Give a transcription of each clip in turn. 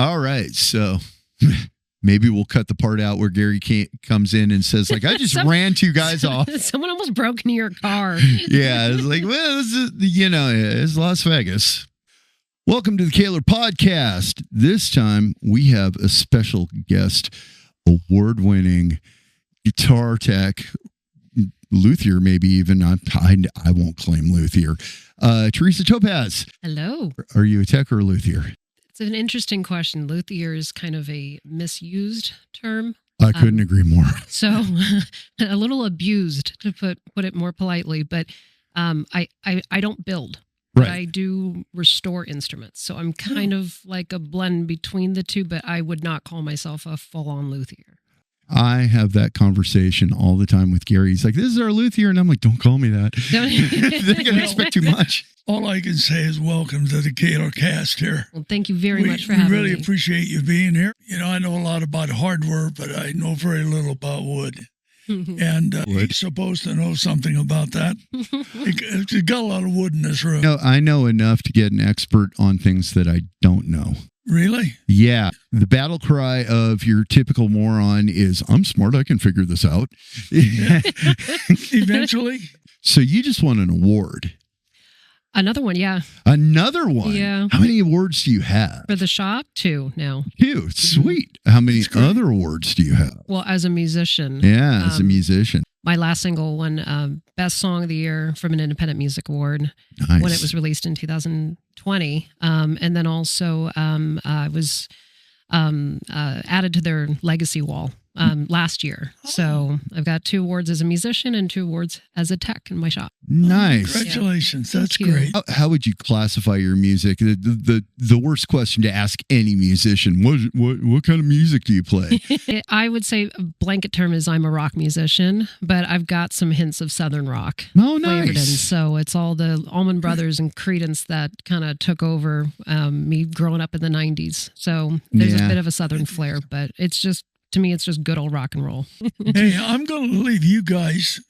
All right. So maybe we'll cut the part out where Gary comes in and says, like, I just ran two guys off. Someone almost broke into your car. Yeah. It's like, well, this is, it's Las Vegas. Welcome to the Kahler podcast. This time we have a special guest, award-winning guitar tech, luthier, maybe even. I won't claim luthier. Teresa Topaz. Hello. Are you a tech or a luthier? It's an interesting question. Luthier is kind of a misused term. I couldn't agree more. So a little abused, to put it more politely. But I don't build. But I do restore instruments. So I'm kind of like a blend between the two, but I would not call myself a full-on luthier. I have that conversation all the time with Gary. He's like, this is our luthier. And I'm like, don't call me that. They're going to expect too much. All I can say is welcome to the Kahler cast here. Well, thank you very much for having me. We really appreciate you being here. You know, I know a lot about hardware, but I know very little about wood. And you're supposed to know something about that. You got a lot of wood in this room. No, I know enough to get an expert on things that I don't know. Really? Yeah. The battle cry of your typical moron is, I'm smart, I can figure this out. Eventually. So you just won an award. Another one, yeah. Another one? Yeah. How many awards do you have? For the shop, 2 now. 2? Sweet. How many other awards do you have? Well, as a musician. Yeah, as a musician. My last single won Best Song of the Year from an Independent Music Award Nice. when it was released in 2020. And then also I was added to their legacy wall last year. So I've got 2 awards as a musician and 2 awards as a tech in my shop. Nice. Congratulations. Yeah. That's Thank you. great. How would you classify your music? The worst question to ask any musician. What kind of music do you play? I would say a blanket term is I'm a rock musician, but I've got some hints of Southern rock Oh, flavored in. nice. So it's all the Allman Brothers and Creedence that kind of took over me growing up in the 90s. So there's a bit of a Southern flair, but it's just, to me, it's just good old rock and roll. Hey, I'm going to leave you guys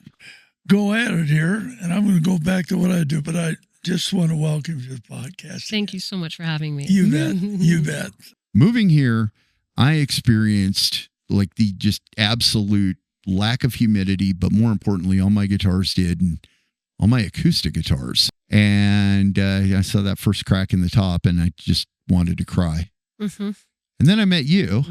go at it here, and I'm going to go back to what I do, but I just want to welcome you to the podcast. Thank you so much for having me. You bet. You bet. Moving here, I experienced like the just absolute lack of humidity, but more importantly, all my guitars did, and all my acoustic guitars. And I saw that first crack in the top, and I just wanted to cry. Mm-hmm. And then I met you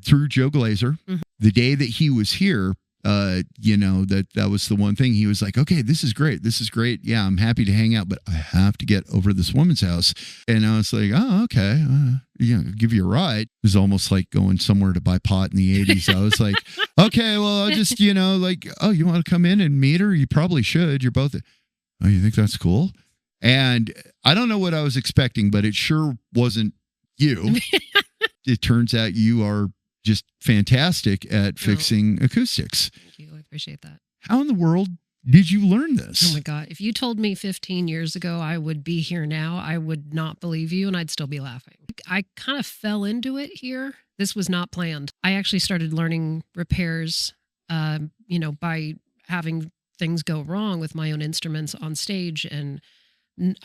through Joe Glazer. Mm-hmm. The day that he was here, that was the one thing. He was like, okay, this is great. This is great. Yeah, I'm happy to hang out, but I have to get over to this woman's house. And I was like, oh, okay. Give you a ride. It was almost like going somewhere to buy pot in the 80s. I was like, okay, well, I'll just, you want to come in and meet her? You probably should. You're both. Oh, you think that's cool? And I don't know what I was expecting, but it sure wasn't you. It turns out you are just fantastic at fixing acoustics. Thank you. I appreciate that. How in the world did you learn this? Oh my God. If you told me 15 years ago I would be here now, I would not believe you and I'd still be laughing. I kind of fell into it here. This was not planned. I actually started learning repairs, by having things go wrong with my own instruments on stage. And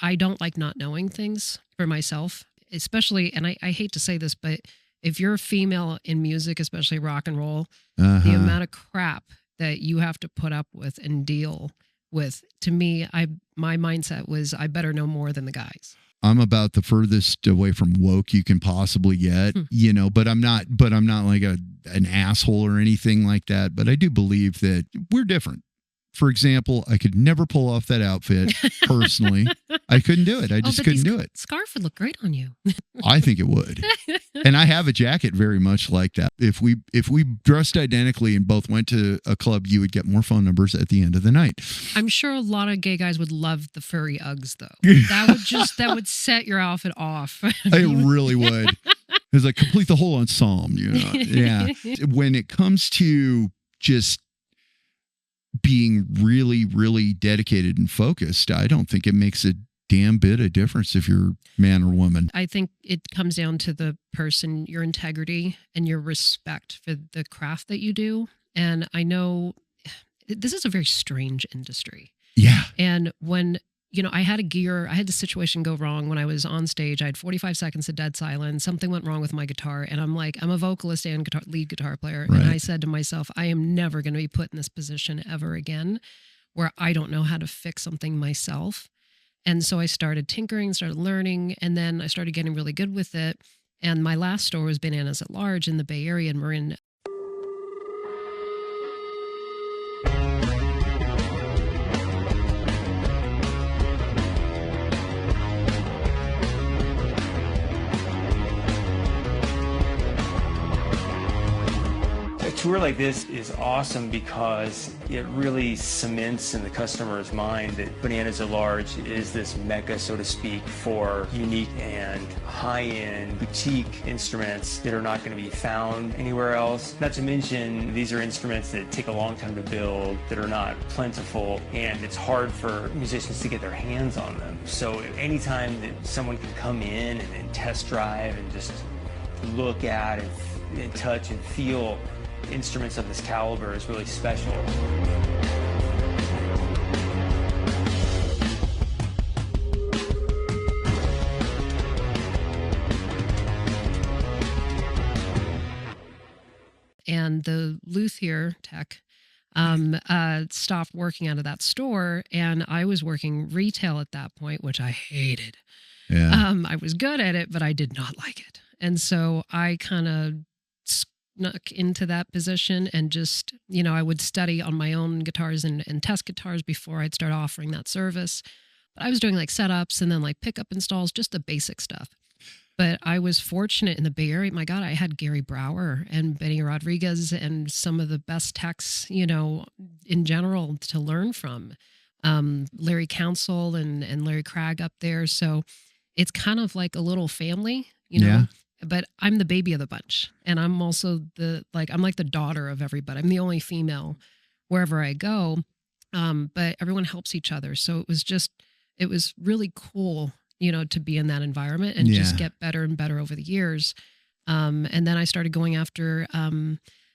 I don't like not knowing things for myself, especially, and I hate to say this, but if you're a female in music, especially rock and roll, the amount of crap that you have to put up with and deal with, to me, my mindset was I better know more than the guys. I'm about the furthest away from woke you can possibly get, but I'm not like an asshole or anything like that. But I do believe that we're different. For example, I could never pull off that outfit personally. I couldn't do it. I just couldn't do it. Scarf would look great on you. I think it would. And I have a jacket very much like that. If we dressed identically and both went to a club, you would get more phone numbers at the end of the night. I'm sure a lot of gay guys would love the furry Uggs, though. That would set your outfit off. It really would. It's like complete the whole ensemble. Yeah. When it comes to just being really, really dedicated and focused, I don't think it makes a damn bit of difference if you're man or woman. I think it comes down to the person, your integrity and your respect for the craft that you do. And I know this is a very strange industry. Yeah. And when I had the situation go wrong when I was on stage. I had 45 seconds of dead silence. Something went wrong with my guitar. And I'm a vocalist and lead guitar player. Right. And I said to myself, I am never going to be put in this position ever again where I don't know how to fix something myself. And so I started tinkering, started learning, and then I started getting really good with it. And my last store was Bananas at Large in the Bay Area in Marin. A tour like this is awesome because it really cements in the customer's mind that Bananas at Large is this mecca, so to speak, for unique and high-end boutique instruments that are not going to be found anywhere else. Not to mention, these are instruments that take a long time to build, that are not plentiful, and it's hard for musicians to get their hands on them. So anytime that someone can come in and test drive and just look at and touch and feel instruments of this caliber is really special. And the luthier tech stopped working out of that store, and I was working retail at that point, which I hated. Yeah. I was good at it, but I did not like it. And so I kind of snuck into that position and just, I would study on my own guitars and test guitars before I'd start offering that service. But I was doing like setups and then like pickup installs, just the basic stuff. But I was fortunate in the Bay Area. My God, I had Gary Brower and Benny Rodriguez and some of the best techs, in general to learn from. Larry Council and Larry Craig up there. So it's kind of like a little family, Yeah. But I'm the baby of the bunch. And I'm also I'm like the daughter of everybody. I'm the only female wherever I go. But everyone helps each other. So it was really cool, to be in that environment and just get better and better over the years. And then I started going after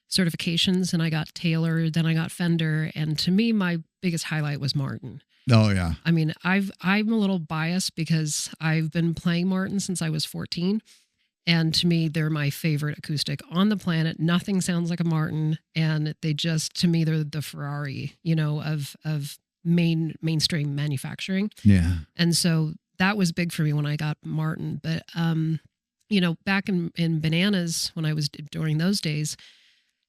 certifications, and I got Taylor, then I got Fender. And to me, my biggest highlight was Martin. Oh, yeah. I mean, I'm a little biased because I've been playing Martin since I was 14. And to me, they're my favorite acoustic on the planet. Nothing sounds like a Martin. And they just, to me, they're the Ferrari, of mainstream manufacturing. Yeah. And so that was big for me when I got Martin. But, back in Bananas, when I was during those days,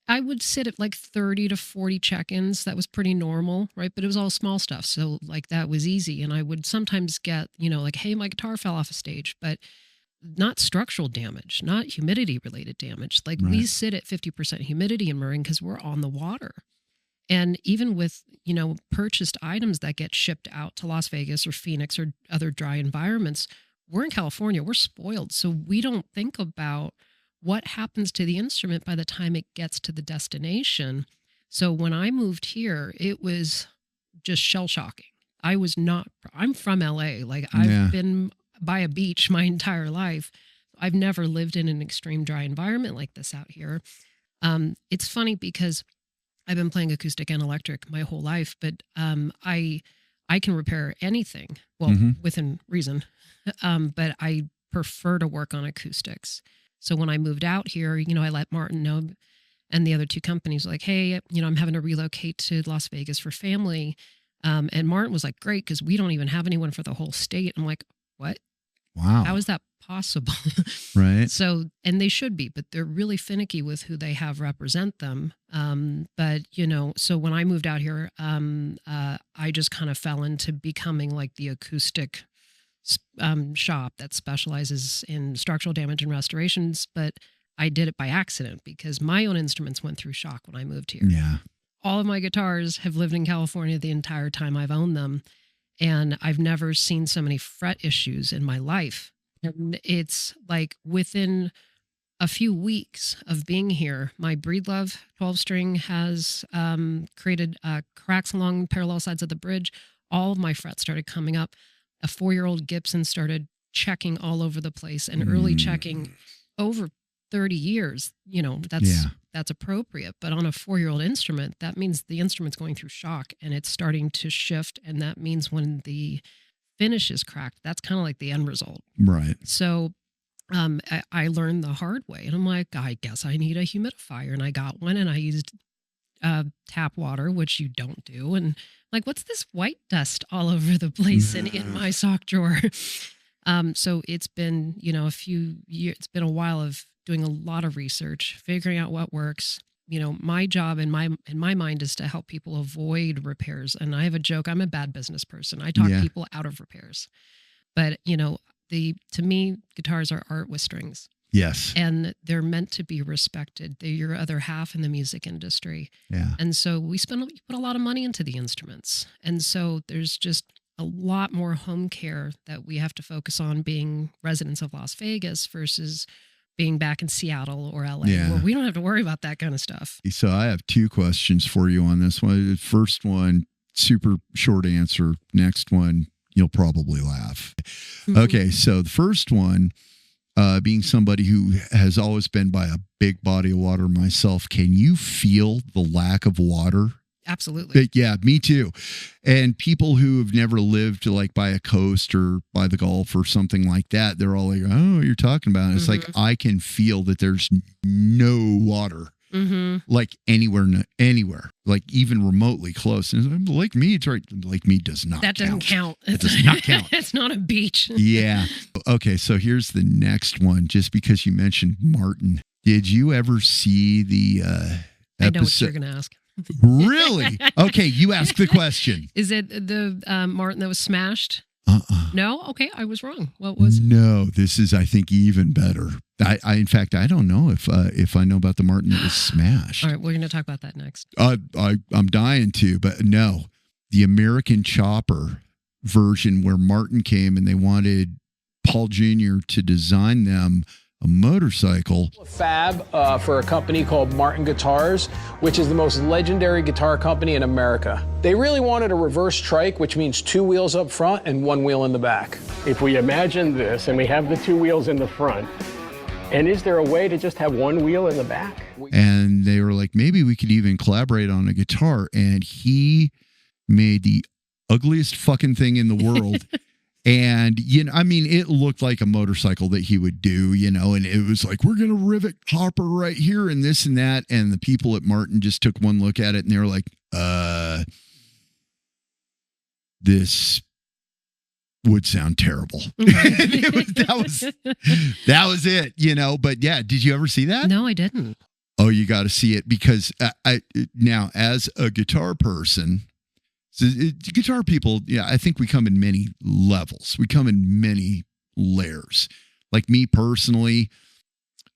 I would sit at like 30 to 40 check-ins. That was pretty normal, right? But it was all small stuff. So like that was easy. And I would sometimes get, like, hey, my guitar fell off a stage, but not structural damage, not humidity related damage. Like we sit at 50% humidity in Marin because we're on the water. And even with, purchased items that get shipped out to Las Vegas or Phoenix or other dry environments, we're in California, we're spoiled. So we don't think about what happens to the instrument by the time it gets to the destination. So when I moved here, it was just shell shocking. I'm from LA. Like I've been by a beach my entire life. I've never lived in an extreme dry environment like this out here. It's funny because I've been playing acoustic and electric my whole life, but I can repair anything, within reason. But I prefer to work on acoustics. So when I moved out here, I let Martin know, and the other two companies were like, hey, I'm having to relocate to Las Vegas for family. And Martin was like, great, because we don't even have anyone for the whole state. I'm like, what? Wow. How is that possible? Right. So, and they should be, but they're really finicky with who they have represent them. But, so when I moved out here, I just kind of fell into becoming like the acoustic shop that specializes in structural damage and restorations. But I did it by accident because my own instruments went through shock when I moved here. Yeah. All of my guitars have lived in California the entire time I've owned them. And I've never seen so many fret issues in my life. And it's like within a few weeks of being here, my Breedlove 12-string has created cracks along parallel sides of the bridge. All of my frets started coming up. A 4-year-old Gibson started checking all over the place, and early checking over 30 years, that's appropriate. But on a 4-year-old instrument, that means the instrument's going through shock and it's starting to shift. And that means when the finish is cracked. That's kind of like the end result. Right. So I learned the hard way, and I'm like, I guess I need a humidifier, and I got one, and I used tap water, which you don't do, and like, what's this white dust all over the place and in my sock drawer? So it's been, a few years. It's been a while of doing a lot of research, figuring out what works. My job in my mind is to help people avoid repairs. And I have a joke. I'm a bad business person. I talk people out of repairs. But, to me, guitars are art with strings. Yes. And they're meant to be respected. They're your other half in the music industry. Yeah. And so we put a lot of money into the instruments. And so there's just a lot more home care that we have to focus on, being residents of Las Vegas versus being back in Seattle or LA, where we don't have to worry about that kind of stuff. So I have two questions for you on this one. The first one, super short answer. Next one, you'll probably laugh. Okay, so the first one, being somebody who has always been by a big body of water myself, can you feel the lack of water? Absolutely. Yeah, me too. And people who have never lived like by a coast or by the Gulf or something like that, they're all like, oh, you're talking about it. It's like, I can feel that there's no water. Like anywhere, like even remotely close. And Lake Mead's right. Lake Mead does not That doesn't count. It does not count. It's not a beach. Yeah. Okay, so here's the next one. Just because you mentioned Martin, did you ever see the episode? I know what you're going to ask. Really? Okay, you ask the question. Is it the Martin that was smashed? No? Okay, I was wrong. What was? No, this is, I think, even better. In fact, I don't know if I know about the Martin that was smashed. All right, we're going to talk about that next. I'm dying to, but no, the American Chopper version where Martin came and they wanted Paul Jr. to design them a motorcycle. Fab for a company called Martin Guitars, which is the most legendary guitar company in America. They really wanted a reverse trike, which means 2 wheels up front and 1 wheel in the back. If we imagine this and we have the 2 wheels in the front, and is there a way to just have 1 wheel in the back? And they were like, maybe we could even collaborate on a guitar. And he made the ugliest fucking thing in the world. And, it looked like a motorcycle that he would do, and it was like, we're going to rivet copper right here and this and that. And the people at Martin just took one look at it and they were like, this would sound terrible. that was it, but yeah, did you ever see that? No, I didn't. Oh, you got to see it because now as a guitar person, guitar people, I think we come in many levels. We come in many layers. Like me personally,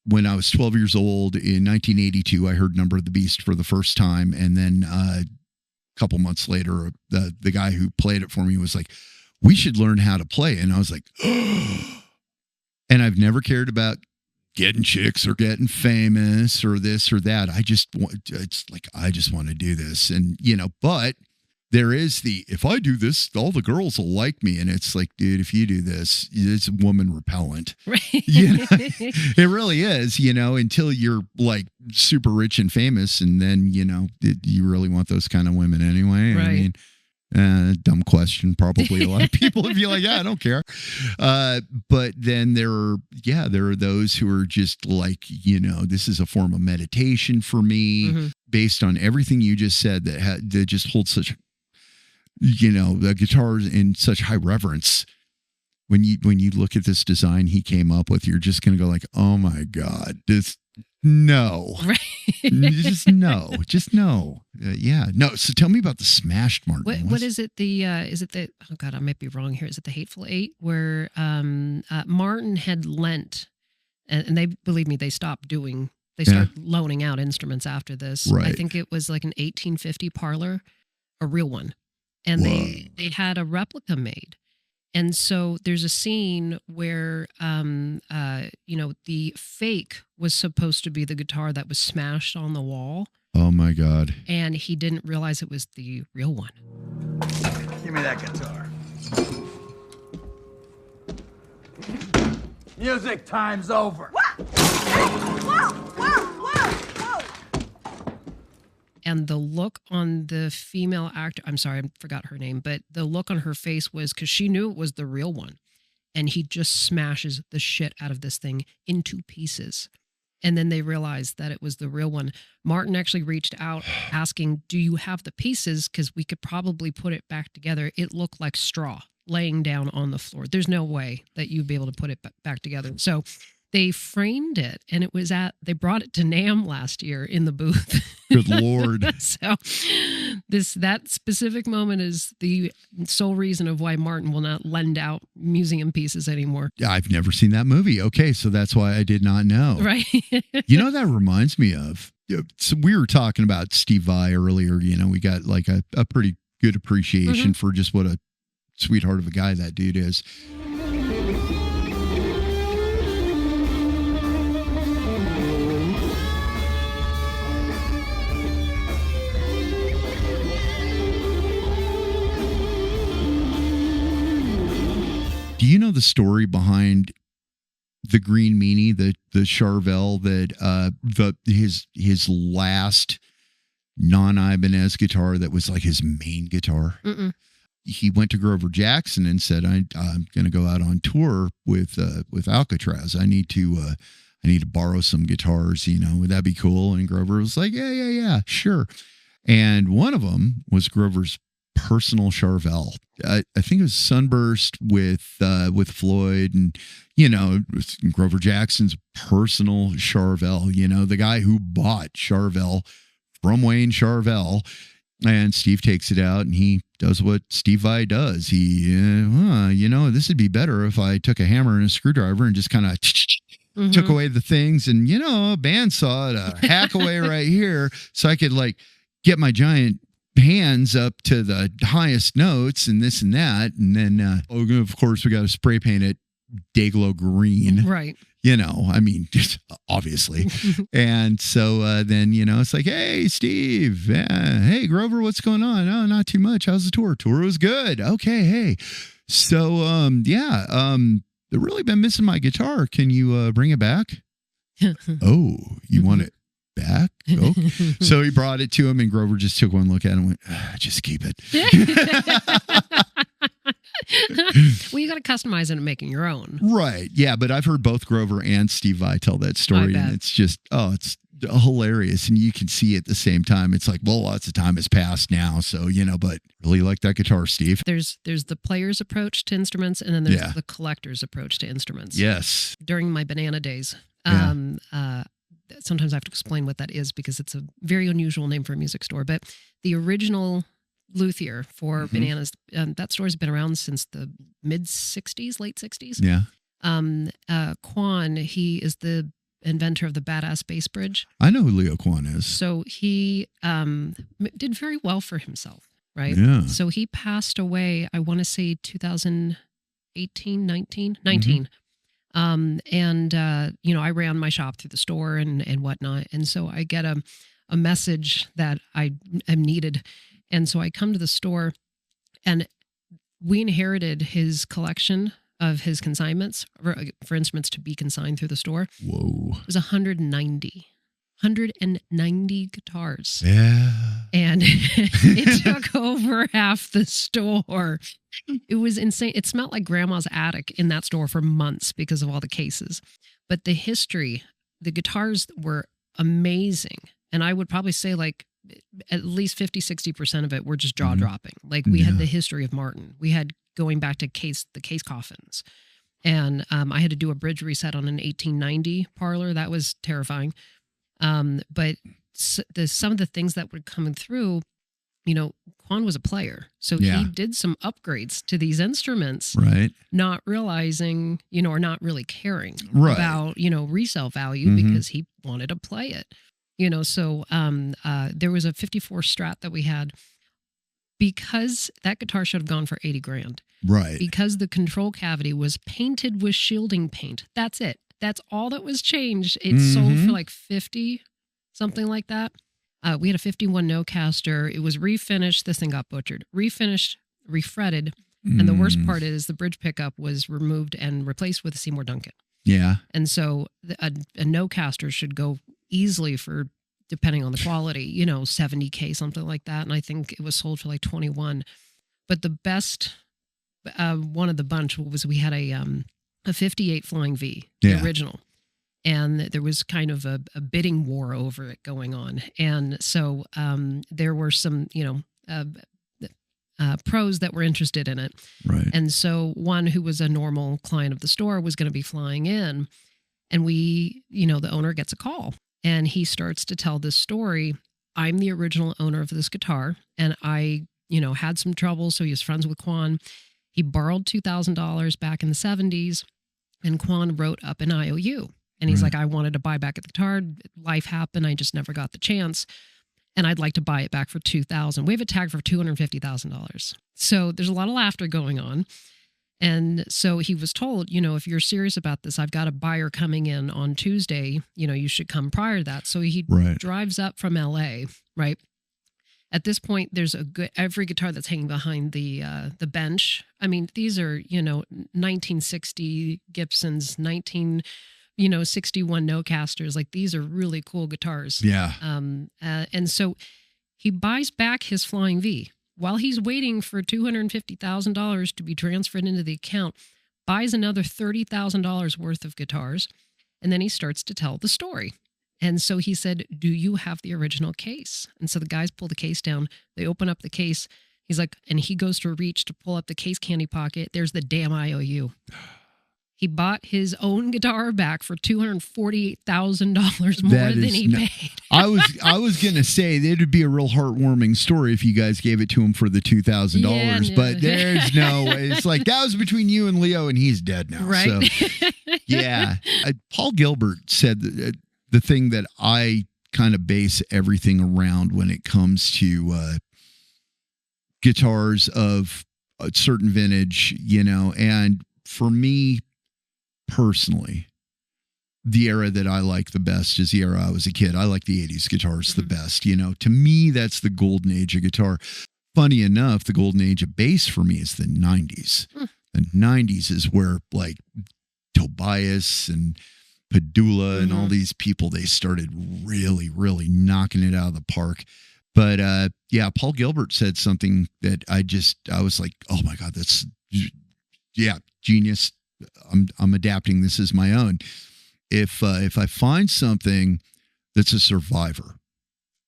when I was 12 years old in 1982, I heard Number of the Beast for the first time. And then a couple months later, the guy who played it for me was like, we should learn how to play. And I was like, oh. And I've never cared about getting chicks or getting famous or this or that. I just want to do this. And, but there is if I do this, all the girls will like me. And it's like, dude, if you do this, it's woman repellent. Right. It really is, until you're like super rich and famous. And then, you really want those kind of women anyway. Right. I mean, dumb question. Probably a lot of people would be like, yeah, I don't care. But then there are those who are just like, this is a form of meditation for me based on everything you just said that just holds such, the guitar in such high reverence. When you look at this design he came up with, you're just going to go like, oh my God, no, right. just no. No. So tell me about the smashed Martin. What is it? Oh God, I might be wrong here. Is it the Hateful Eight where Martin had lent, and they, believe me, they stopped loaning out instruments after this. Right. I think it was like an 1850 Parlor, a real one. And they had a replica made. And so there's a scene where, the fake was supposed to be the guitar that was smashed on the wall. Oh, my God. And he didn't realize it was the real one. Give me that guitar. Music time's over. Whoa. And the look on the female actor, I'm sorry, I forgot her name, but the look on her face was because she knew it was the real one. And he just smashes the shit out of this thing into pieces. And then they realized that it was the real one. Martin actually reached out asking, do you have the pieces? Because we could probably put it back together. It looked like straw laying down on the floor. There's no way that you'd be able to put it back together. So they framed it, and they brought it to NAMM last year in the booth. Good Lord. So that specific moment is the sole reason of why Martin will not lend out museum pieces anymore. I've never seen that movie. Okay, so that's why I did not know. Right. You know, that reminds me of, so we were talking about Steve Vai earlier. You know, we got like a pretty good appreciation for just what a sweetheart of a guy that dude is. Do you know the story behind the green Meanie, the Charvel that his last non-Ibanez guitar that was like his main guitar? Mm-mm. He went to Grover Jackson and said, "I'm going to go out on tour with Alcatraz. I need to borrow some guitars. You know, would that be cool?" And Grover was like, "Yeah, sure." And one of them was Grover's personal Charvel. I think it was Sunburst with Floyd, and you know, Grover Jackson's personal Charvel. You know, the guy who bought Charvel from Wayne Charvel. And Steve takes it out and he does what Steve Vai does. He, you know, this would be better if I took a hammer and a screwdriver and just kind of took away the things, and you know, a bandsaw to hack away right here, so I could like get my giant hands up to the highest notes and this and that. And then, of course, we got to spray paint it Dayglow green. Right. You know, I mean, just obviously. And so then, you know, it's like, hey, Steve, hey, Grover, what's going on? Oh, not too much. How's the tour? Tour was good. Okay. Hey, so, they've really been missing my guitar. Can you bring it back? Oh, you want it back? Oh. So he brought it to him, and Grover just took one look at it and went, just keep it. Well, you got to customize it and make it your own. Right. Yeah. But I've heard both Grover and Steve Vai tell that story, and it's just, it's hilarious. And you can see at the same time, it's like, well, lots of time has passed now. So, you know, but really like that guitar, Steve. There's the player's approach to instruments, and then there's the collector's approach to instruments. Yes. During my banana days, sometimes I have to explain what that is because it's a very unusual name for a music store. But the original luthier for bananas, that store has been around since the late 60s. Yeah. Quan, he is the inventor of the badass bass bridge. I know who Leo Quan is. So he did very well for himself, right? Yeah. So he passed away, I want to say 2018, 19. You know, I ran my shop through the store and whatnot. And so I get a message that I am needed. And so I come to the store, and we inherited his collection of his consignments for instruments to be consigned through the store. Whoa. It was 190 guitars. Yeah. And it took over half the store. It was insane. It smelled like grandma's attic in that store for months because of all the cases. But the history, the guitars were amazing. And I would probably say like at least 50-60% of it were just jaw-dropping. Like we had the history of Martin. We had going back to the case coffins. And I had to do a bridge reset on an 1890 Parlor. That was terrifying. But some of the things that were coming through, you know, Quan was a player. So he did some upgrades to these instruments, right? Not realizing, you know, or not really caring about, you know, resale value because he wanted to play it, you know. So there was a 54 Strat that we had, because that guitar should have gone for 80 grand. Right. Because the control cavity was painted with shielding paint. That's it. That's all that was changed. It sold for like 50, something like that. We had a 51 no-caster. It was refinished. This thing got butchered. Refinished, refretted. And the worst part is the bridge pickup was removed and replaced with a Seymour Duncan. Yeah. And so a no-caster should go easily for depending on the quality, you know, $70K, something like that. And I think it was sold for like 21. But the best one of the bunch was we had a 58 Flying V, the original. And there was kind of a bidding war over it going on. And so there were some, you know, pros that were interested in it. Right. And so one who was a normal client of the store was going to be flying in. And we, you know, the owner gets a call and he starts to tell this story. I'm the original owner of this guitar and I, you know, had some trouble. So he was friends with Quan. He borrowed $2,000 back in the 70s and Quan wrote up an IOU. And he's like, I wanted to buy back a guitar. Life happened. I just never got the chance. And I'd like to buy it back for $2,000. We have it tagged for $250,000. So there's a lot of laughter going on. And so he was told, you know, if you're serious about this, I've got a buyer coming in on Tuesday. You know, you should come prior to that. So he drives up from LA, right? At this point, there's every guitar that's hanging behind the bench. I mean, these are, you know, 1960 Gibsons, 61 Nocasters. Like these are really cool guitars. Yeah. And so he buys back his Flying V while he's waiting for $250,000 to be transferred into the account, buys another $30,000 worth of guitars. And then he starts to tell the story. And so he said, do you have the original case? And so the guys pull the case down. They open up the case. He's like, and he goes to reach to pull up the case candy pocket. There's the damn IOU. He bought his own guitar back for $248,000 more than he paid. I was gonna say it'd be a real heartwarming story if you guys gave it to him for the $2,000, but there's no way. It's like that was between you and Leo, and he's dead now. Right? So, yeah. Paul Gilbert said that the thing that I kind of base everything around when it comes to guitars of a certain vintage, you know, and for me. Personally, the era that I like the best is the era I was a kid. I like the 80s guitars the best. You know, to me, that's the golden age of guitar. Funny enough, the golden age of bass for me is the 90s. The 90s is where like Tobias and Padula and all these people, they started really, really knocking it out of the park. But yeah, Paul Gilbert said something that I was like, oh my God, that's, yeah, genius. I'm adapting this as my own. If I find something that's a survivor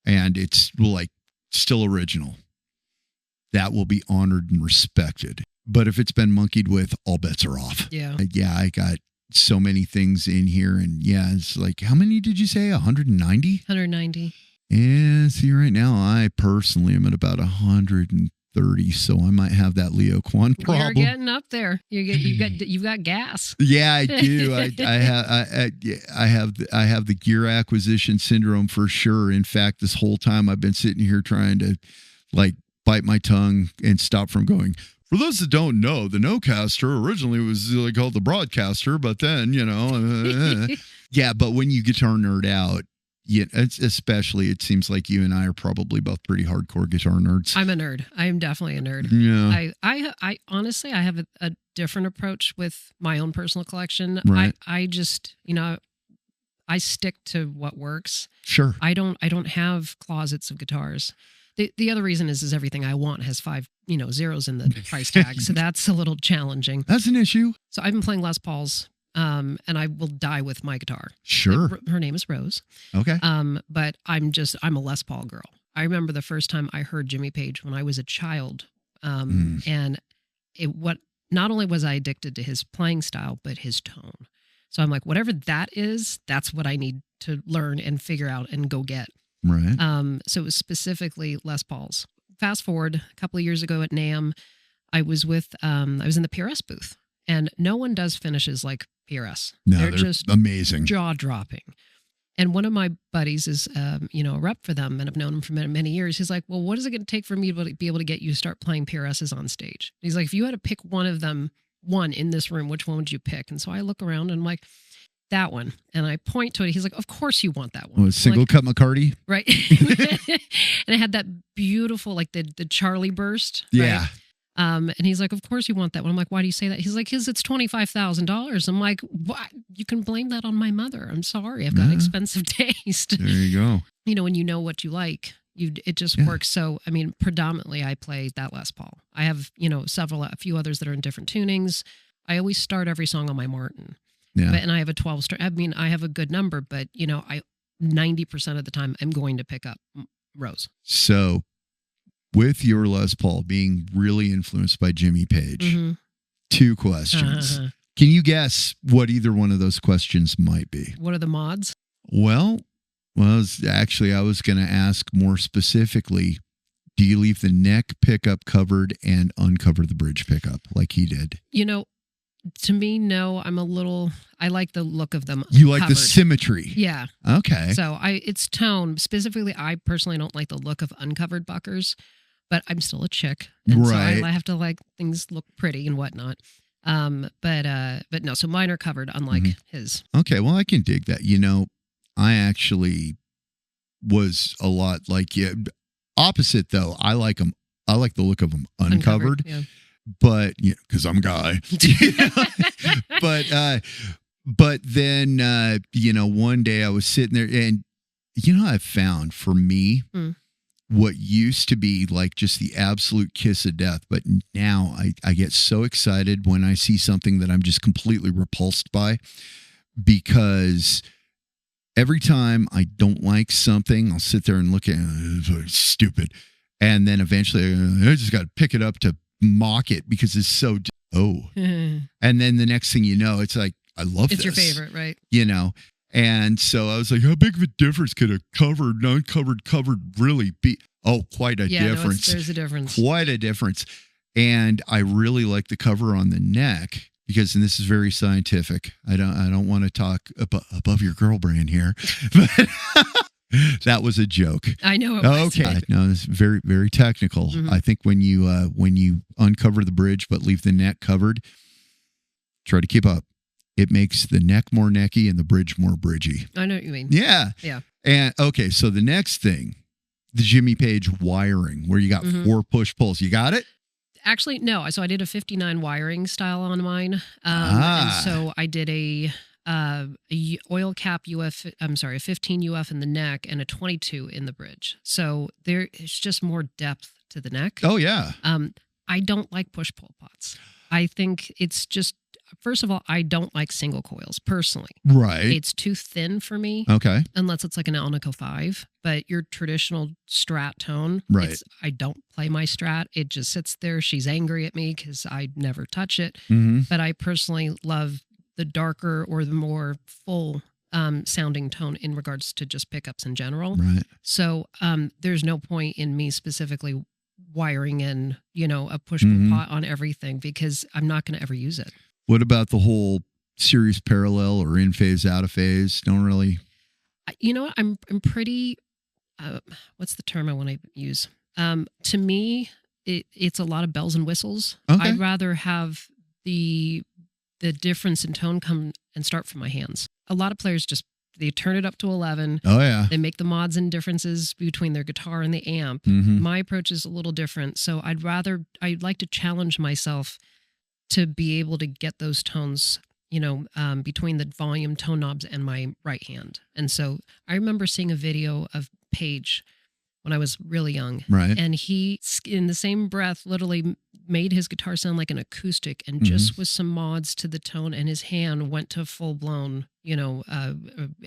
and it's like still original, that will be honored and respected. But if it's been monkeyed with, all bets are off. Yeah. Yeah, I got so many things in here, and yeah, it's like, how many did you say? 190? 190. Yeah, see, right now I personally am at about 130, so I might have that Leo Quan problem. You're getting up there. You've got gas. Yeah, I do. I have the gear acquisition syndrome for sure. In fact, this whole time I've been sitting here trying to like bite my tongue and stop from going. For those that don't know, the Nocaster originally was called the Broadcaster, but then, you know, yeah. But when you guitar nerd out, yeah, especially it seems like you and I are probably both pretty hardcore guitar nerds. I'm a nerd. I am definitely a nerd. Yeah. I honestly, I have a different approach with my own personal collection. Right. I just, you know, I stick to what works. Sure. I don't have closets of guitars. The other reason is everything I want has 5, you know, zeros in the price tag. So that's a little challenging. That's an issue. So I've been playing Les Pauls. And I will die with my guitar. Sure. Her name is Rose. Okay. But I'm a Les Paul girl. I remember the first time I heard Jimmy Page when I was a child. And not only was I addicted to his playing style, but his tone. So I'm like, whatever that is, that's what I need to learn and figure out and go get. Right. So it was specifically Les Pauls. Fast forward a couple of years ago at NAMM, I was in the PRS booth, and no one does finishes like PRS. No, they're just amazing, jaw-dropping. And one of my buddies is, a rep for them, and I've known him for many, many years. He's like, well, what is it going to take for me to be able to get you to start playing PRSs on stage? He's like, if you had to pick one in this room, which one would you pick? And so I look around and I'm like, that one. And I point to it. He's like, of course you want that one. Oh, single cut McCarty? Right. And it had that beautiful, like the Charlie burst. Yeah. And he's like, of course you want that one. I'm like, why do you say that? He's like, because it's $25,000. I'm like, what? You can blame that on my mother. I'm sorry. I've got expensive taste. There you go. You know, when you know what you like, it just works. So, I mean, predominantly I play that Les Paul. I have, you know, a few others that are in different tunings. I always start every song on my Martin. Yeah. And I have a 12 string. I mean, I have a good number, but, you know, 90% of the time I'm going to pick up Rose. So, with your Les Paul being really influenced by Jimmy Page, 2 questions. Can you guess what either one of those questions might be? What are the mods? Well, actually, I was going to ask more specifically, do you leave the neck pickup covered and uncover the bridge pickup like he did? You know, to me, no, I like the look of them. You like covered. the symmetry. Yeah. Okay. So it's tone. Specifically, I personally don't like the look of uncovered buckers, but I'm still a chick. And right. So I have to like things look pretty and whatnot. But no, so mine are covered, unlike his. Okay. Well, I can dig that. You know, I actually was a lot like you. Opposite though. I like them. I like the look of them uncovered. Yeah. But you know, because I'm a guy. But then you know, one day I was sitting there, and you know, I found for me what used to be like just the absolute kiss of death, but now I get so excited when I see something that I'm just completely repulsed by, because every time I don't like something, I'll sit there and look at it, it's stupid. And then eventually I just got to pick it up to mock it because it's so, and then the next thing you know, it's like, I love this. It's your favorite, right? You know? And so I was like, how big of a difference could a covered, covered really be? Oh, quite a difference. There's a difference. Quite a difference. And I really like the cover on the neck because, and this is very scientific. I don't want to talk above your girl brain here, but that was a joke. I know it was. Okay. No, it's very, very technical. I think when you uncover the bridge but leave the neck covered, try to keep up. It makes the neck more necky and the bridge more bridgy. I know what you mean. Yeah. Yeah. And okay, so the next thing, the Jimmy Page wiring, where you got 4 push pulls. You got it? Actually, no. So I did a 59 wiring style on mine. And so I did a oil cap UF, a 15 UF in the neck and a 22 in the bridge. So there is just more depth to the neck. Oh, yeah. I don't like push-pull pots. I think it's just, first of all, I don't like single coils personally. Right. It's too thin for me. Okay. Unless it's like an Alnico 5. But your traditional Strat tone, right. I don't play my Strat. It just sits there. She's angry at me because I never touch it. But I personally love the darker or the more full sounding tone in regards to just pickups in general. Right. So there's no point in me specifically wiring in, you know, a push-pull pot on everything because I'm not going to ever use it. What about the whole series parallel or in phase, out of phase? Don't really. You know what? I'm pretty. What's the term I want to use? To me, it's a lot of bells and whistles. Okay. I'd rather have the difference in tone come and start from my hands. A lot of players they turn it up to 11. Oh, yeah. They make the mods and differences between their guitar and the amp. My approach is a little different. So I'd like to challenge myself to be able to get those tones, you know, between the volume tone knobs and my right hand. And so I remember seeing a video of Page when I was really young. Right. And he, in the same breath, literally made his guitar sound like an acoustic and just with some mods to the tone, and his hand went to full blown, you know,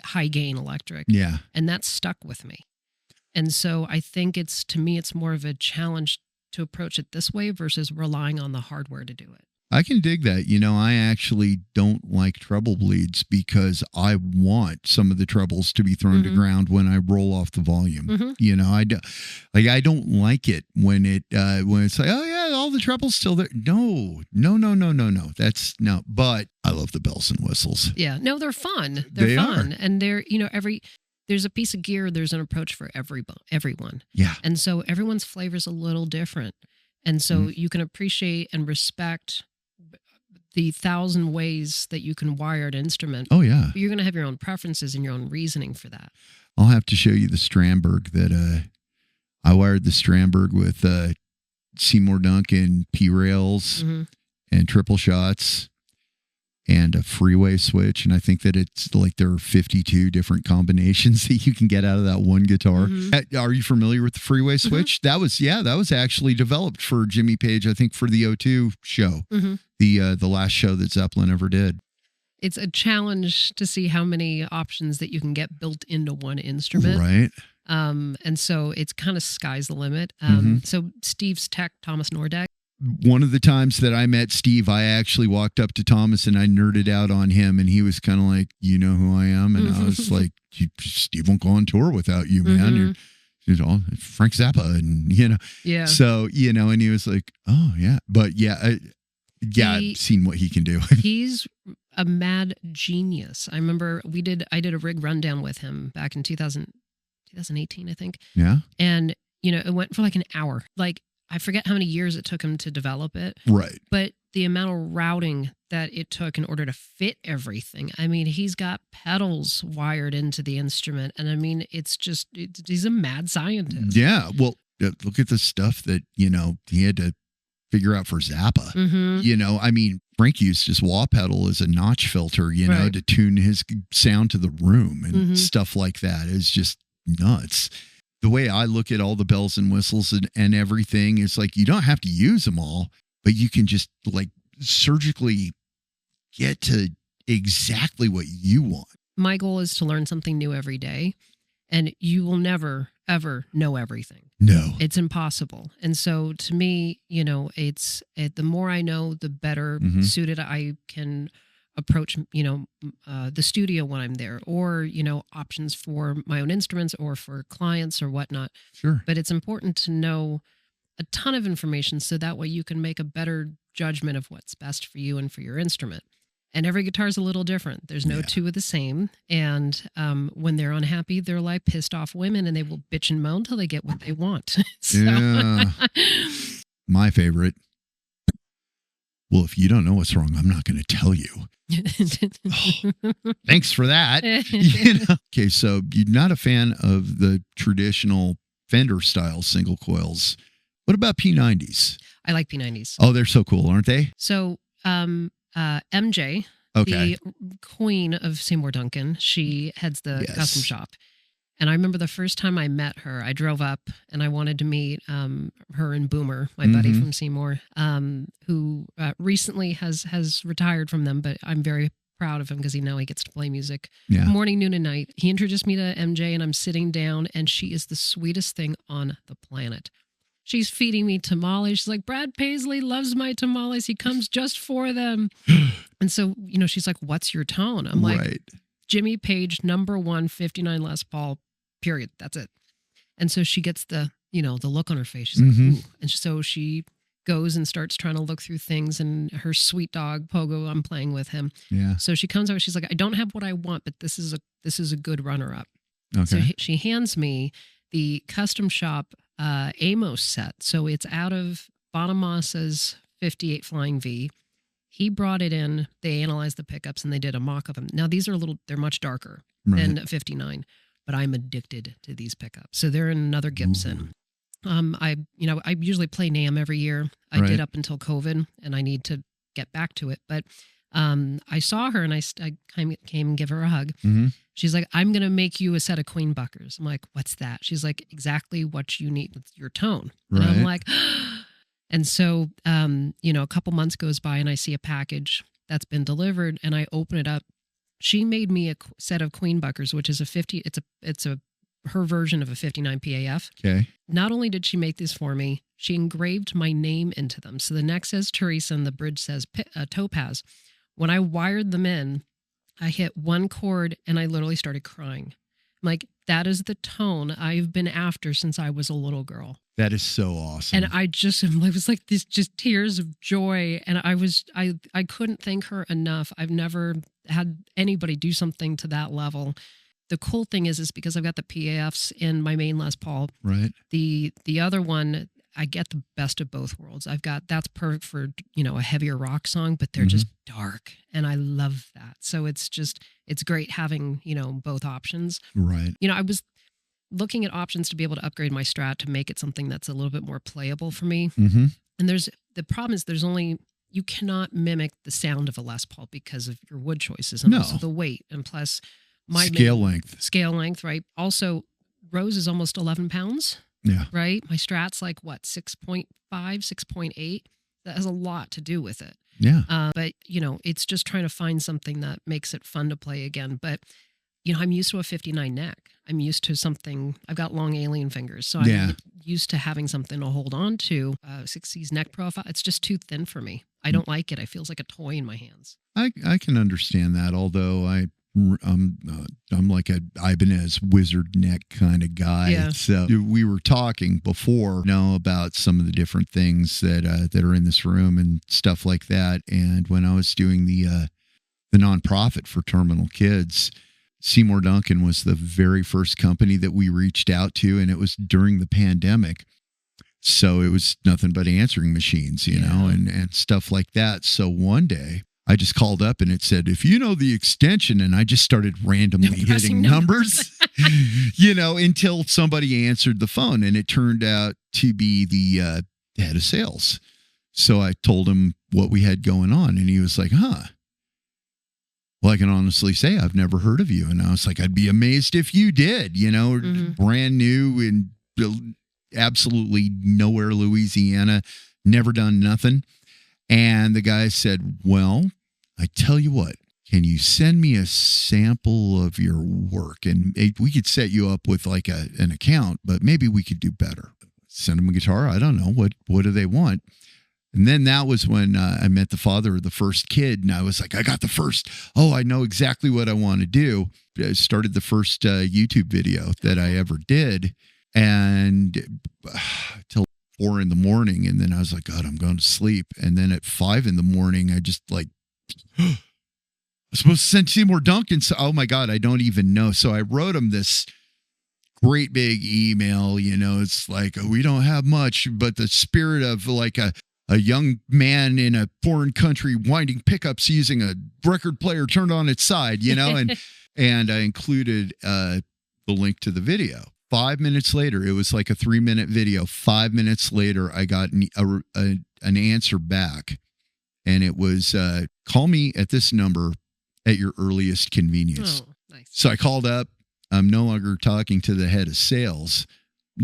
high gain electric. Yeah. And that stuck with me. And so I think to me, it's more of a challenge to approach it this way versus relying on the hardware to do it. I can dig that. You know, I actually don't like treble bleeds because I want some of the trebles to be thrown to ground when I roll off the volume. You know, I don't like it when it's like, oh yeah, all the trebles still there. No. That's no. But I love the bells and whistles. Yeah, no, they're fun. They're fun, and they're, you know, there's a piece of gear. There's an approach for everyone. Yeah, and so everyone's flavor is a little different, and so you can appreciate and respect the 1,000 ways that you can wire an instrument. Oh, yeah. But you're going to have your own preferences and your own reasoning for that. I'll have to show you the Strandberg that I wired the Strandberg with Seymour Duncan P rails and triple shots and a freeway switch. And I think that it's like there are 52 different combinations that you can get out of that one guitar. Are you familiar with the freeway switch? That was actually developed for Jimmy Page, I think, for the O2 show, the last show that Zeppelin ever did. It's a challenge to see how many options that you can get built into one instrument. Right. And so it's kind of sky's the limit. So Steve's tech, Thomas Nordegg. One of the times that I met Steve, I actually walked up to Thomas and I nerded out on him, and he was kind of like, "You know who I am?" And I was like, "Steve won't go on tour without you, man. You're all Frank Zappa," and Yeah. So and he was like, "Oh yeah," but I've seen what he can do. He's a mad genius. I remember I did a rig rundown with him back in 2018, I think. Yeah. And it went for like an hour. Like, I forget how many years it took him to develop it. Right. But the amount of routing that it took in order to fit everything. I mean, he's got pedals wired into the instrument. And I mean, he's a mad scientist. Yeah. Well, look at the stuff that, he had to figure out for Zappa. I mean, Frank used his wah pedal as a notch filter, to tune his sound to the room and stuff like that. Is just nuts. The way I look at all the bells and whistles and everything is like, you don't have to use them all, but you can just like surgically get to exactly what you want. My goal is to learn something new every day, and you will never, ever know everything. No. It's impossible. And so to me, the more I know, the better suited I can approach, the studio when I'm there, or, options for my own instruments or for clients or whatnot. Sure. But it's important to know a ton of information so that way you can make a better judgment of what's best for you and for your instrument. And every guitar is a little different. There's no two of the same. And when they're unhappy, they're like pissed off women, and they will bitch and moan till they get what they want. Yeah. My favorite. Well, if you don't know what's wrong, I'm not going to tell you. Thanks for that. Okay, so you're not a fan of the traditional Fender style single coils. What about P90s? I like P90s. Oh, they're so cool, aren't they? So MJ, the queen of Seymour Duncan, she heads the custom shop. And I remember the first time I met her, I drove up and I wanted to meet her and Boomer, my buddy from Seymour, who recently has retired from them, but I'm very proud of him because now he gets to play music morning, noon, and night. He introduced me to MJ, and I'm sitting down, and she is the sweetest thing on the planet. She's feeding me tamales. She's like, "Brad Paisley loves my tamales. He comes just for them." And so, she's like, "What's your tone?" I'm like, Jimmy Page, #1, 59 Les Paul, period. That's it. And so she gets the look on her face. She's like, "Ooh." And so she goes and starts trying to look through things, and her sweet dog, Pogo, I'm playing with him. Yeah. So she comes over, she's like, "I don't have what I want, but this is a good runner up." Okay. So she hands me the custom shop Amos set. So it's out of Bonamassa's 58 Flying V. He brought it in, they analyzed the pickups, and they did a mock of them. Now these are they're much darker than 59, but I'm addicted to these pickups. So they're in another Gibson. I usually play NAMM every year. I did up until COVID, and I need to get back to it. But I saw her, and I came and give her a hug. She's like, "I'm going to make you a set of humbuckers." I'm like, "What's that?" She's like, "Exactly what you need with your tone." And I'm like, and so, a couple months goes by, and I see a package that's been delivered, and I open it up. She made me a set of humbuckers, which is her version of a 59 PAF. Okay. Not only did she make these for me, she engraved my name into them. So the neck says Teresa, and the bridge says Topaz. When I wired them in, I hit one chord, and I literally started crying. I'm like, that is the tone I've been after since I was a little girl. That is so awesome. And it was like this, just tears of joy. And I couldn't thank her enough. I've never had anybody do something to that level. The cool thing is because I've got the PAFs in my main Les Paul. Right. The other one, I get the best of both worlds. That's perfect for, a heavier rock song, but they're just dark. And I love that. So it's great having, both options. Right. looking at options to be able to upgrade my Strat to make it something that's a little bit more playable for me. Mm-hmm. And the problem is you cannot mimic the sound of a Les Paul because of your wood choices and also the weight. And plus my scale length, right? Also, Rose is almost 11 pounds. Yeah. Right? My Strat's like what, 6.5, 6.8? That has a lot to do with it. Yeah. But, it's just trying to find something that makes it fun to play again. But, I'm used to a 59 neck. I'm used to something. I've got long alien fingers. So I'm used to having something to hold on to. 60s neck profile. It's just too thin for me. I don't like it. It feels like a toy in my hands. I can understand that, although I'm like a Ibanez wizard neck kind of guy. Yeah. So we were talking before, about some of the different things that are in this room and stuff like that. And when I was doing the nonprofit for terminal kids, Seymour Duncan was the very first company that we reached out to, and it was during the pandemic. So it was nothing but answering machines, and stuff like that. So one day I just called up and it said, if you know the extension, and I just started randomly hitting numbers, until somebody answered the phone, and it turned out to be the head of sales. So I told him what we had going on, and he was like, well, I can honestly say I've never heard of you. And I was like, I'd be amazed if you did, brand new and absolutely nowhere, Louisiana, never done nothing. And the guy said, well, I tell you what, can you send me a sample of your work? And we could set you up with like an account, but maybe we could do better. Send them a guitar. I don't know. What do they want? And then that was when I met the father of the first kid, and I was like, I got the first. Oh, I know exactly what I want to do. I started the first YouTube video that I ever did, and till 4 a.m, and then I was like, God, I'm going to sleep. And then at 5 a.m, I just like, I was supposed to send Seymour Duncan. So, oh my God, I don't even know. So I wrote him this great big email. It's like, we don't have much, but the spirit of like a young man in a foreign country winding pickups using a record player turned on its side, and I included the link to the video. 5 minutes later, it was like a 3-minute video. 5 minutes later, I got an answer back, and it was, call me at this number at your earliest convenience. Oh, nice. So I called up. I'm no longer talking to the head of sales.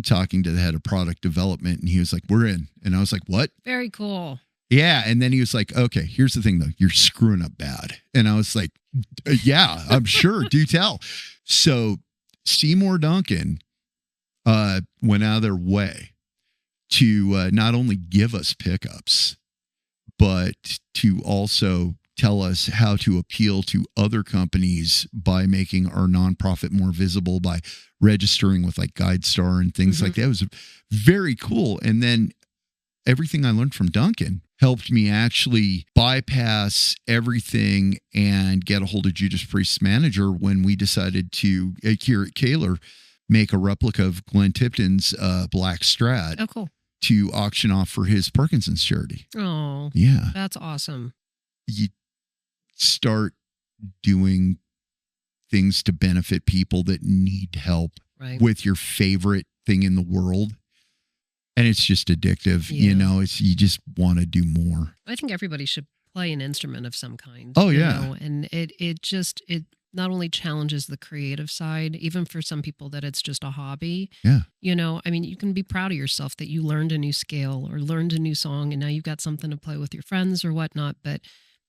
Talking to the head of product development, and he was like, we're in. And I was like, what? Very cool. Yeah. And then he was like, okay, here's the thing though. You're screwing up bad. And I was like, yeah, I'm sure. Do tell. So Seymour Duncan went out of their way to not only give us pickups, but to also tell us how to appeal to other companies by making our nonprofit more visible, by registering with like GuideStar and things like that. It was very cool. And then everything I learned from Duncan helped me actually bypass everything and get a hold of Judas Priest's manager when we decided to, here at Kahler, make a replica of Glenn Tipton's Black Strat. Oh, cool. To auction off for his Parkinson's charity. Oh, yeah. That's awesome. You start doing things to benefit people that need help with your favorite thing in the world. And it's just addictive. Yeah. You just want to do more. I think everybody should play an instrument of some kind. Oh, yeah. And it not only challenges the creative side, even for some people that it's just a hobby. Yeah. You can be proud of yourself that you learned a new scale or learned a new song, and now you've got something to play with your friends or whatnot. But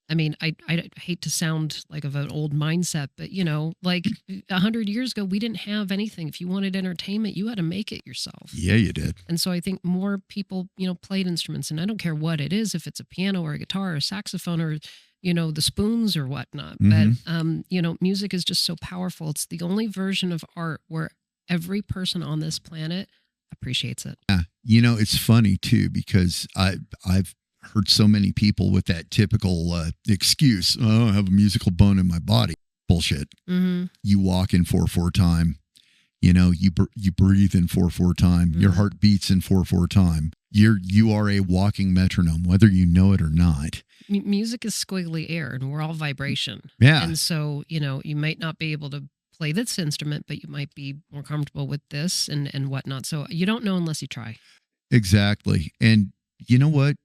I hate to sound like of an old mindset, but like 100 years ago, we didn't have anything. If you wanted entertainment, you had to make it yourself. Yeah, you did. And so I think more people, played instruments, and I don't care what it is, if it's a piano or a guitar or a saxophone or, the spoons or whatnot. But, music is just so powerful. It's the only version of art where every person on this planet appreciates it. Yeah. It's funny too, because I've heard so many people with that typical excuse, oh, I have a musical bone in my body. Bullshit. Mm-hmm. You walk in 4/4 time. You breathe in 4/4 time. Your heart beats in 4/4 time. You are a walking metronome, whether you know it or not. Music is squiggly air, and we're all vibration. Yeah. And so, you might not be able to play this instrument, but you might be more comfortable with this and whatnot. So you don't know unless you try. Exactly. And you know what?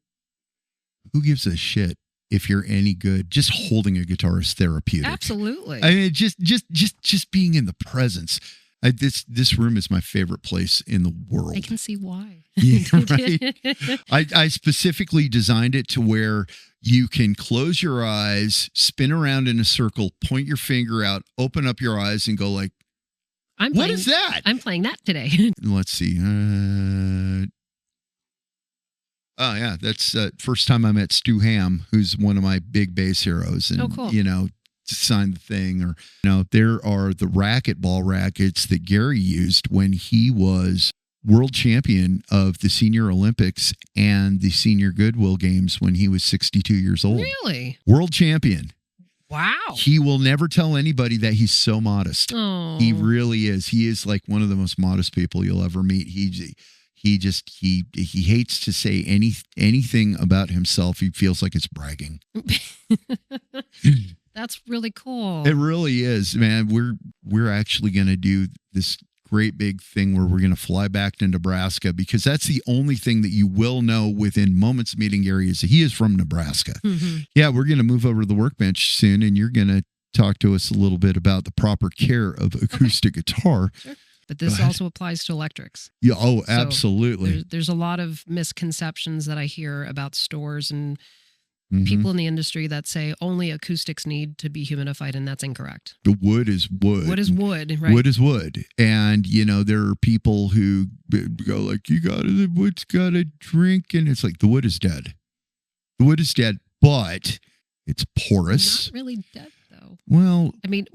Who gives a shit if you're any good? Just holding a guitar is therapeutic. Absolutely. I mean, just being in the presence. This room is my favorite place in the world. I can see why. Yeah, right. I specifically designed it to where you can close your eyes, spin around in a circle, point your finger out, open up your eyes, and go like, "What is that?" I'm playing that today. Let's see. Oh yeah, that's first time I met Stu Ham, who's one of my big bass heroes, and cool. To sign the thing, or there are the racquetball rackets that Gary used when he was world champion of the Senior Olympics and the Senior Goodwill Games when he was 62 years old. Really? World champion. Wow. He will never tell anybody that he's so modest. Oh. He really is. He is like one of the most modest people you'll ever meet. He hates to say anything about himself. He feels like it's bragging. That's really cool. It really is, man. We're actually going to do this great big thing where we're going to fly back to Nebraska, because that's the only thing that you will know within moments of meeting Gary is that he is from Nebraska. Mm-hmm. Yeah, we're going to move over to the workbench soon, and you're going to talk to us a little bit about the proper care of acoustic guitar. Sure. But this also applies to electrics. Yeah. Oh, absolutely. There's a lot of misconceptions that I hear about stores and Mm-hmm. people in the industry that say only acoustics need to be humidified, and that's incorrect. The wood is wood. Wood is wood, right? Wood is wood. And, there are people who go like, the wood's got to drink. And it's like, the wood is dead. The wood is dead, but it's porous. Not really dead, though. Well, I mean,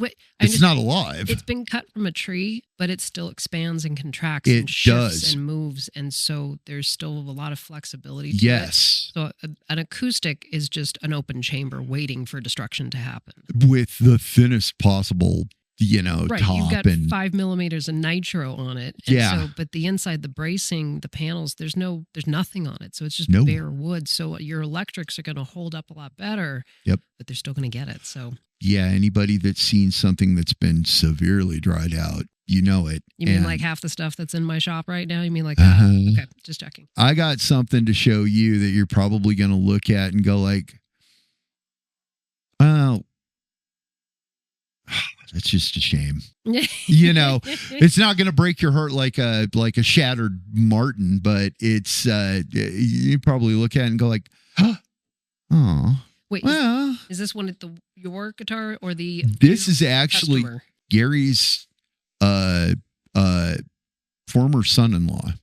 it's not alive. It's been cut from a tree, but it still expands and contracts It and shifts does. and moves. And so there's still a lot of flexibility to Yes. it. So an acoustic is just an open chamber waiting for destruction to happen. With the thinnest possible, Right, top. you've got and 5 millimeters of nitro on it. And Yeah. So, but the inside, the bracing, the panels, there's nothing on it. So it's just No. bare wood. So your electrics are going to hold up a lot better. Yep. But they're still going to get it. So yeah, anybody that's seen something that's been severely dried out, you know it. you mean And like half the stuff that's in my shop right now? You mean like Uh-huh. that? Okay, just checking. I got something to show you that you're probably going to look at and go like, well, that's just a shame. It's not going to break your heart like a shattered Martin, but it's you probably look at it and go like, oh, Wait, well, is this one at your guitar or the? this is actually customer? Gary's former son-in-law,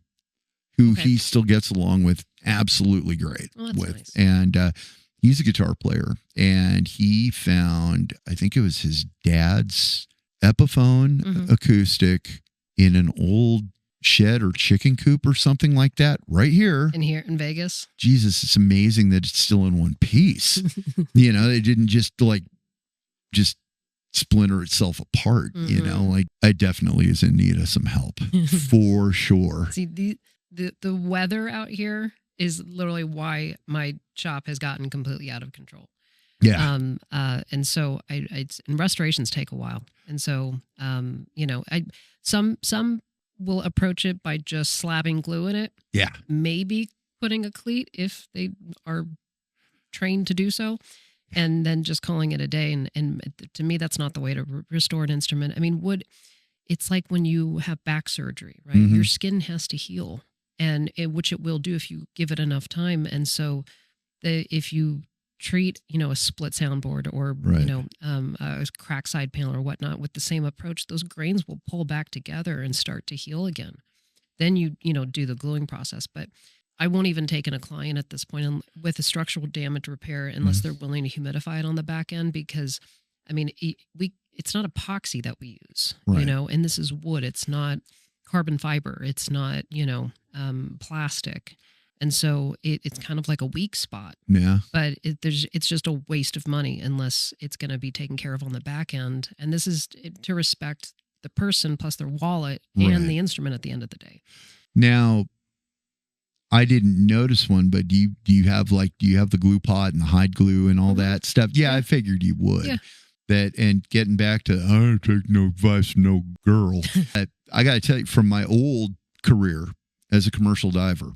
who Okay. he still gets along with absolutely great Oh, that's with. nice. And he's a guitar player, and he found, I think it was his dad's Epiphone Mhm. acoustic in an old shed or chicken coop or something like that right here. In here in Vegas. Jesus, it's amazing that it's still in one piece. They didn't just splinter itself apart, Mhm. like I definitely is in need of some help for sure. See, the weather out here is literally why my shop has gotten completely out of control. Yeah. And so and restorations take a while. And so, some will approach it by just slabbing glue in it. Yeah. Maybe putting a cleat if they are trained to do so, and then just calling it a day. And to me, that's not the way to restore an instrument. I mean, wood, it's like when you have back surgery, right? Mhm. Your skin has to heal, which it will do if you give it enough time. And so if you treat, a split soundboard or, Right. a crack side panel or whatnot with the same approach, those grains will pull back together and start to heal again. Then you do the gluing process. But I won't even take in a client at this point with a structural damage repair unless they're willing to humidify it on the back end, because, I mean, it's not epoxy that we use, Right. and this is wood. It's not carbon fiber. It's not, plastic. And so it's kind of like a weak spot, Yeah. but it's just a waste of money unless it's going to be taken care of on the back end. And this is to respect the person plus their wallet Right. and the instrument at the end of the day. Now, I didn't notice one, but do you have the glue pot and the hide glue and all that stuff? Yeah, I figured you would. Yeah. that, and getting back to, I take no advice from no girl. I got to tell you, from my old career as a commercial diver,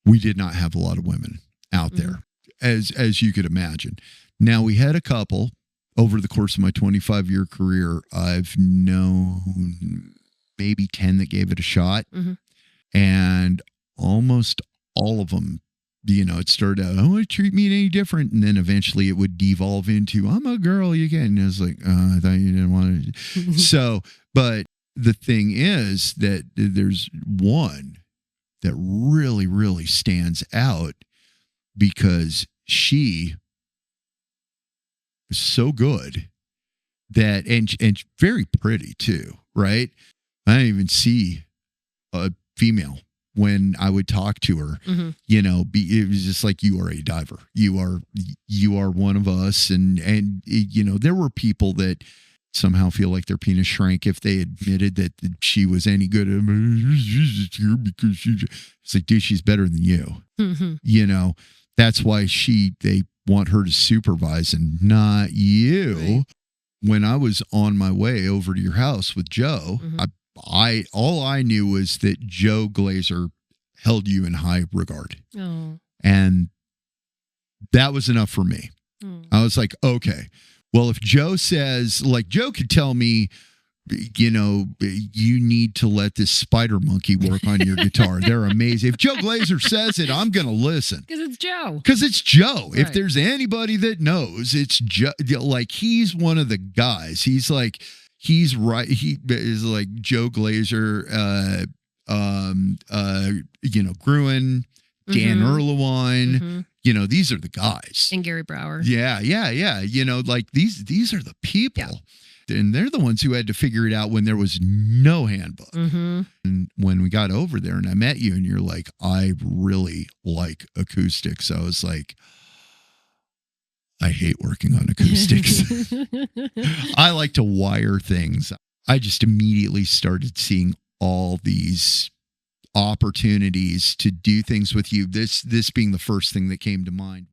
we did not have a lot of women out there, as you could imagine. Now, we had a couple over the course of my 25-year career. I've known maybe 10 that gave it a shot, and almost all of them, you know, it started out, oh, treat me any different. And then eventually it would devolve into, I'm a girl, you can. And I was like, I thought you didn't want to. So, but the thing is that there's one that really, really stands out because she is so good that, and very pretty too, right? I didn't even see a female when I would talk to her, you know, it was just like, you are a diver. You are one of us. And, you know, there were people that somehow feel like their penis shrank if they admitted that she was any good at because it's like, dude, she's better than you. You know, that's why they want her to supervise and not you. Right. When I was on my way over to your house with Joe, all I knew was that Joe Glazer held you in high regard. Oh. And that was enough for me. I was like, okay, well, if Joe says, like, Joe could tell me, you know, you need to let this spider monkey work on your guitar. They're amazing. If Joe Glazer says it, I'm going to listen. Because it's Joe. Because it's Joe. Right. If there's anybody that knows, it's Joe. Like, he's one of the guys. He's like, he's right. He is like Joe Glazer, you know, Gruen, Dan Erlewine. You know, these are the guys. And Gary Brower. Yeah. You know, like these are the people. Yeah. And they're the ones who had to figure it out when there was no handbook. And when we got over there and I met you and you're like, I really like acoustics. I was like, I hate working on acoustics. I like to wire things. I just immediately started seeing all these opportunities to do things with you. This being the first thing that came to mind.